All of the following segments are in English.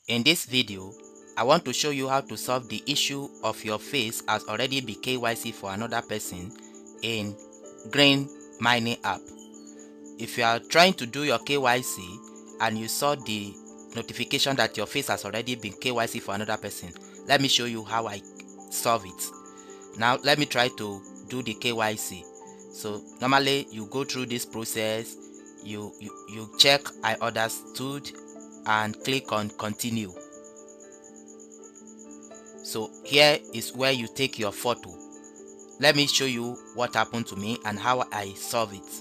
In this video, I want to show you how to solve the issue of your face has already been KYC for another person in Green Mining app. If you are trying to do your KYC and you saw the notification that your face has already been KYC for another person, let me show you how I solve it. Now let me try to do the KYC. So normally you go through this process, you check I understood and click on continue. So here is where you take your photo. Let me show you what happened to me and how I solve it.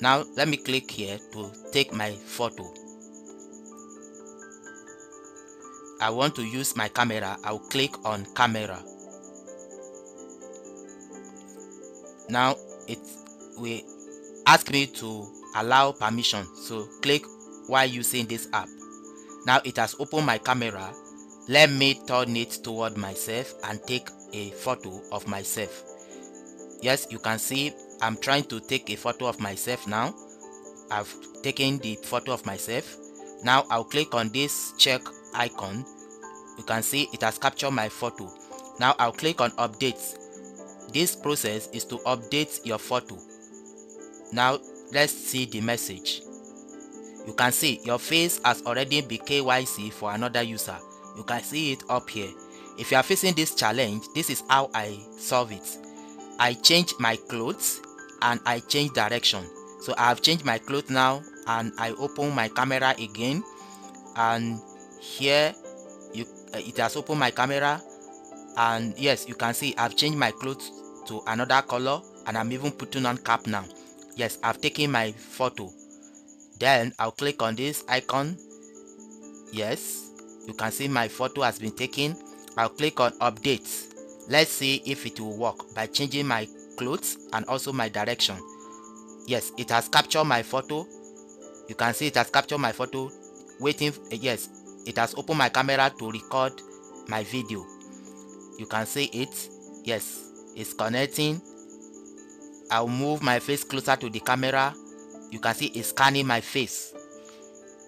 Now let me click here to take my photo. I want to use my camera. I'll click on camera. Now it will ask me to allow permission, so click while using this app. Now it has opened my camera. Let me turn it toward myself and take a photo of myself. Yes, you can see I'm trying to take a photo of myself now. I've taken the photo of myself. Now I'll click on this check icon. You can see it has captured my photo. Now I'll click on update. This process is to update your photo. Now let's see the message. You can see your face has already been KYC for another user. You can see it up here. If you are facing this challenge, this is how I solve it. I change my clothes and I change direction. So I have changed my clothes now and I open my camera again, and here it has opened my camera, and yes, you can see I've changed my clothes to another color and I'm even putting on cap now. Yes, I've taken my photo. Then I'll click on this icon. Yes, you can see my photo has been taken. I'll click on update. Let's see if it will work by changing my clothes and also my direction. Yes, it has captured my photo. You can see it has captured my photo. Yes, it has opened my camera to record my video. You can see it. Yes, it's connecting. I'll move my face closer to the camera. You can see it's scanning my face.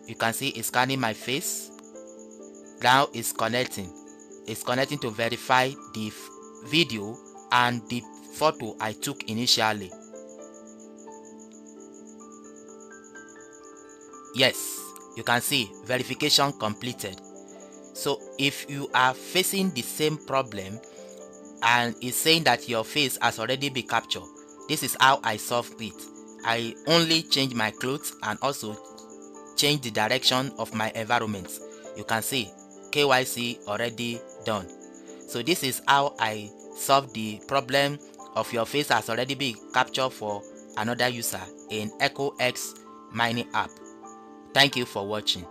You can see it's scanning my face. Now it's connecting. It's connecting to verify the video and the photo I took initially. Yes, you can see verification completed. So if you are facing the same problem and it's saying that your face has already been captured, this is how I solved it. I only change my clothes and also change the direction of my environment. You can see KYC already done. So this is how I solve the problem of your face has already been captured for another user in ECOX Mining app. Thank you for watching.